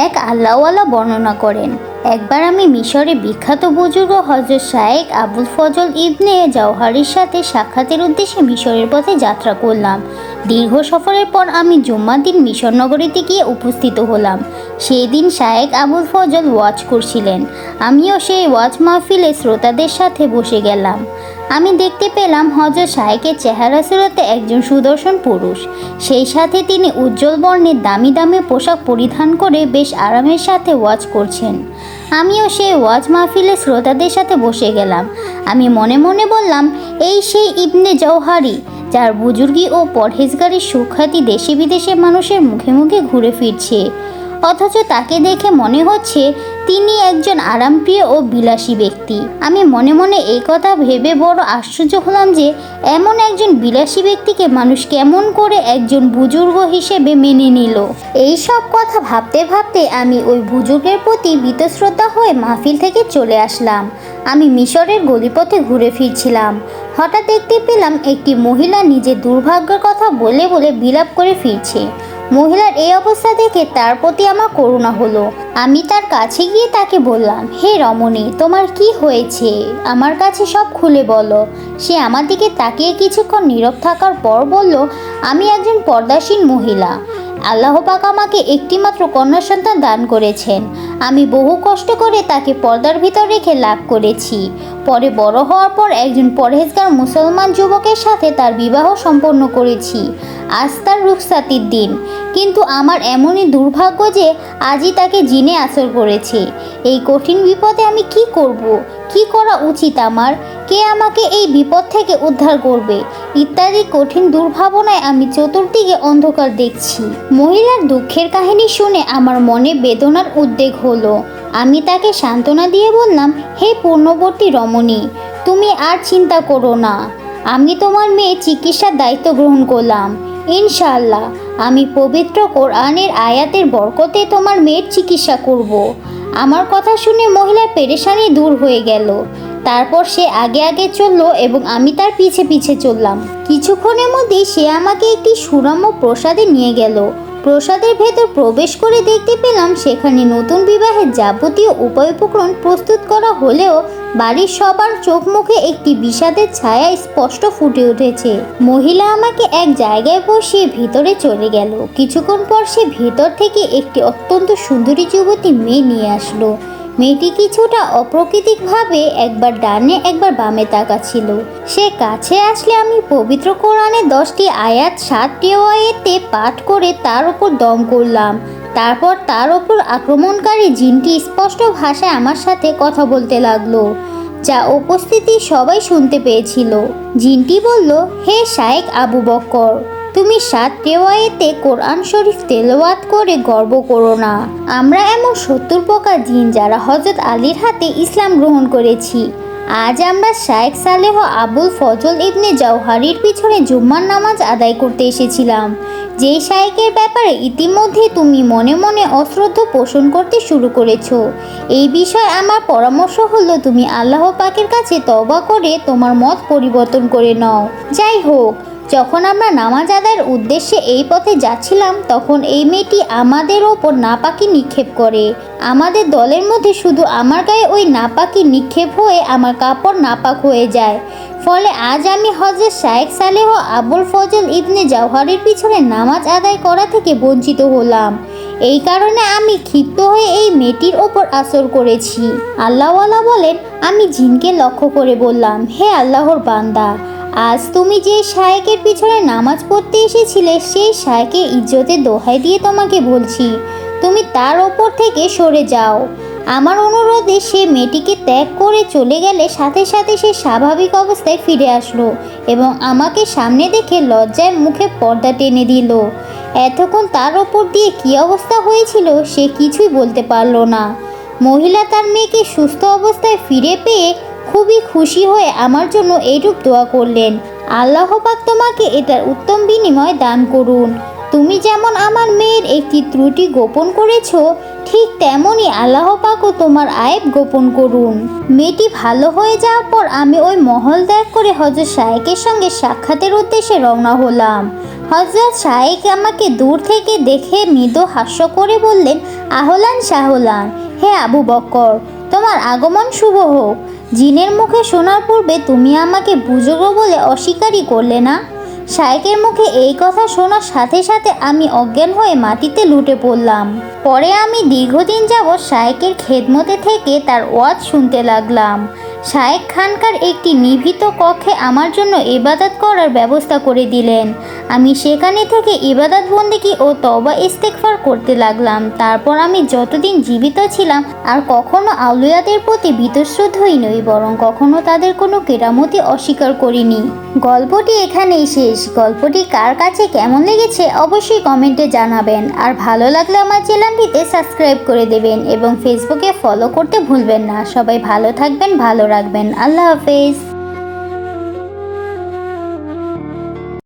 এক আল্লাহওয়ালা বর্ণনা করেন, একবার আমি মিশরে বিখ্যাত বুজুর্গ হযরত শায়েখ আবুল ফজল ইবনে জাওহারির সাথে সাক্ষাতের উদ্দেশ্যে মিশরের পথে যাত্রা করলাম। দীর্ঘ সফরের পর আমি জুম্মার দিন মিশর নগরীতে গিয়ে উপস্থিত হলাম। সেই দিন শায়েখ আবুল ফজল ওয়াজ করছিলেন। আমিও সেই ওয়াজ মাহফিলে শ্রোতাদের সাথে বসে গেলাম। আমি দেখতে পেলাম হযরত শায়েখের চেহারা সুরতে একজন সুদর্শন পুরুষ। সেই সাথে তিনি উজ্জ্বল বর্ণের দামি দামি পোশাক পরিধান করে বেশ আরামের সাথে ওয়াজ করছেন। আমিও সেই ওয়াজ মাহফিলে শ্রোতাদের সাথে বসে গেলাম। আমি মনে মনে বললাম, এই সেই ইবনে জাওহারি যার বুজুর্গি ও পরহেজগারির সুখ্যাতি দেশে বিদেশে মানুষের মুখে মুখে ঘুরে ফিরছে, অথচ তাকে দেখে মনে হচ্ছে তিনি একজন আরামপ্রিয় ও বিলাসী ব্যক্তি। আমি মনে মনে এই কথা ভেবে বড় আশ্চর্য হলাম যে এমন একজন বিলাসী ব্যক্তিকে মানুষ কেমন করে একজন বুজুর্গ হিসেবে মেনে নিল। এই সব কথা ভাবতে ভাবতে আমি ওই বুজুর্গের প্রতি বীতশ্রদ্ধা হয়ে মাহফিল থেকে চলে আসলাম। আমি মিশরের গলিপথে ঘুরে ফিরছিলাম। হঠাৎ দেখতে পেলাম একটি মহিলা নিজের দুর্ভাগ্যের কথা বলে বলে বিলাপ করে ফিরছে। মহিলার এই অবস্থা দেখে তার প্রতি আমার করুণা হলো। আমি তার কাছে গিয়ে তাকে বললাম, হে রমণী, তোমার কি হয়েছে? আমার কাছে সব খুলে বলো। সে আমার দিকে তাকিয়ে কিছুক্ষণ নীরব থাকার পর বলল, আমি একজন পর্দাসীন মহিলা। আল্লাহ পাক আমাকে একটিমাত্র কন্যা সন্তান দান করেছেন। আমি বহু কষ্ট করে তাকে পর্দার ভিতর রেখে লাভ করেছি। পরে বড় হওয়ার পর একজন পরহেজগার মুসলমান যুবকের সাথে তার বিবাহ সম্পন্ন করেছি। আজ তার রুখসাতির দিন, কিন্তু আমার এমনই দুর্ভাগ্য যে আজই তাকে জিনে আসর করেছে। এই কঠিন বিপদে আমি কি করব? কি করা উচিত আমার? কে আমাকে এই বিপদ থেকে উদ্ধার করবে? ইত্যাদি কঠিন দুর্ভাবনায় আমি চতুর্দিকে অন্ধকার দেখছি। মহিলার দুঃখের কাহিনী শুনে আমার মনে বেদনার উদ্বেগ হলো। আমি তাকে সান্ত্বনা দিয়ে বললাম, হে পূর্ণবর্তী রমণী, তুমি আর চিন্তা করো না। আমি তোমার মেয়ের চিকিৎসার দায়িত্ব গ্রহণ করলাম। ইনশাআল্লাহ আমি পবিত্র কোরআনের আয়াতের বরকতে তোমার মেয়ের চিকিৎসা করব। আমার কথা শুনে মহিলার পেরেশানি দূর হয়ে গেল। তারপর সে আগে আগে চলল এবং আমি তার পিছে পিছে চললাম। কিছুক্ষণের মধ্যেই সে আমাকে একটি সুরম্য প্রসাদে নিয়ে গেল। প্রসাদের ভেতর প্রবেশ করে দেখতে পেলাম সেখানে নতুন বিবাহের যাবতীয় উপায় উপকরণ প্রস্তুত করা হলেও বাড়ির সবার চোখ মুখে একটি বিষাদের ছায়া স্পষ্ট ফুটে উঠেছে। মহিলা আমাকে এক জায়গায় বসিয়ে ভিতরে চলে গেল। কিছুক্ষণ পর সে ভিতর থেকে একটি অত্যন্ত সুন্দরী যুবতী মেয়ে নিয়ে আসলো। মেয়েটি কিছুটা অপ্রাকৃতিকভাবে একবার ডানে একবার বামে তাকাচ্ছিল। সে কাছে আসলে আমি পবিত্র কোরআনের 10টি আয়াত 7টি আয়াতে পাঠ করে তার উপর দম করলাম। তারপর তার উপর আক্রমণকারী জিনটি স্পষ্ট ভাষায় আমার সাথে কথা বলতে লাগলো, যা উপস্থিতি সবাই শুনতে পেয়েছিল। জিনটি বলল, হে শায়েখ আবু বকর, তুমি 7 রেওয়ায়েতে কোরআন শরীফ তেলাওয়াত করে গর্ব করো না। আমরা এমন 70 প্রকার জিন যারা হযরত আলীর হাতে ইসলাম গ্রহণ করেছি। আজ আমরা শায়েখ সালেহ আবুল ফজল ইবনে জাওহারির পিছনে জুম্মার নামাজ আদায় করতে এসেছিলাম। যেই শায়েখের ব্যাপারে ইতিমধ্যে তুমি মনে মনে অশ্রদ্ধা পোষণ করতে শুরু করেছো। এই বিষয়ে আমার পরামর্শ হলো তুমি আল্লাহ পাকের কাছে তওবা করে তোমার মত পরিবর্তন করে নাও। যাই হোক, যখন আমরা নামাজ আদায়ের উদ্দেশ্যে এই পথে যাচ্ছিলাম তখন এই মেয়েটি আমাদের ওপর নাপাকি নিক্ষেপ করে। আমাদের দলের মধ্যে শুধু আমার গায়ে ওই নাপাকি নিক্ষেপ হয়ে আমার কাপড় নাপাক হয়ে যায়। ফলে আজ আমি হযরত শায়েখ সালেহ আবুল ফজল ইবনে জাওহারির পিছনে নামাজ আদায় করা থেকে বঞ্চিত হলাম। এই কারণে আমি ক্ষিপ্ত হয়ে এই মেয়েটির ওপর আসর করেছি। আল্লাহওয়ালা বলেন, আমি জিনকে লক্ষ্য করে বললাম, হে আল্লাহর বান্দা, আজ তুমি যে শায়েখের পিছনে নামাজ পড়তে এসেছিলে সেই শায়েখের ইজ্জতের দোহাই দিয়ে তোমাকে বলছি, তুমি তার ওপর থেকে সরে যাও। আমার অনুরোধে সে মেয়েটিকে ত্যাগ করে চলে গেলে সাথে সাথে সে স্বাভাবিক অবস্থায় ফিরে আসলো এবং আমাকে সামনে দেখে লজ্জায় মুখে পর্দা টেনে দিল। এতক্ষণ তার ওপর দিয়ে কী অবস্থা হয়েছিল সে কিছুই বলতে পারল না। মহিলা তার মেয়েকে সুস্থ অবস্থায় ফিরে পেয়ে খুবই খুশি হয়ে আমার জন্য এইরূপ দোয়া করলেন, আল্লাহ পাক তোমাকে এটার উত্তম বিনিময় দান করুন। তুমি যেমন আমার মেয়ের একটি ত্রুটি গোপন করেছো, ঠিক তেমনই আল্লাহ পাকও তোমার আয়েব গোপন করুন। মেয়েটি ভালো হয়ে যাওয়ার পর আমি ওই মহল ত্যাগ করে হযরত শায়েখের সঙ্গে সাক্ষাতের উদ্দেশ্যে রওনা হলাম। হযরত শায়েখ আমাকে দূর থেকে দেখে মৃদু হাস্য করে বললেন, আহলান সাহলান, হে আবু বক্কর, তোমার আগমন শুভ হোক। জিনের মুখে শোনার পূর্বে তুমি আমাকে বুজুর্গ বলে অস্বীকারই করলে না। শায়েকের মুখে এই কথা শোনার সাথে সাথে আমি অজ্ঞান হয়ে মাটিতে লুটে পড়লাম। পরে আমি দীর্ঘদিন যাবৎ শায়েকের খেদমতে থেকে তার ওয়াজ শুনতে লাগলাম। শায়েক খানকার একটি নিভৃত কক্ষে আমার জন্য ইবাদত করার ব্যবস্থা করে দিলেন। আমি সেখানে থেকে ইবাদত বন্দেগী ও তওবা ইস্তেগফার করতে লাগলাম। তারপর আমি যতদিন জীবিত ছিলাম আর কখনো আউলিয়াদের প্রতি বীতশ্রদ্ধ হই নই, বরং কখনো তাদের কোনো কেরামতি অস্বীকার করিনি। গল্পটি এখানেই শেষ। গল্পটি কার কাছে কেমন লেগেছে অবশ্যই কমেন্টে জানাবেন। আর ভালো লাগলে আমার চ্যানেলটিতে সাবস্ক্রাইব করে দেবেন এবং ফেসবুকে ফলো করতে ভুলবেন না। সবাই ভালো থাকবেন, ভালো রাখবেন। আল্লাহ হাফেজ।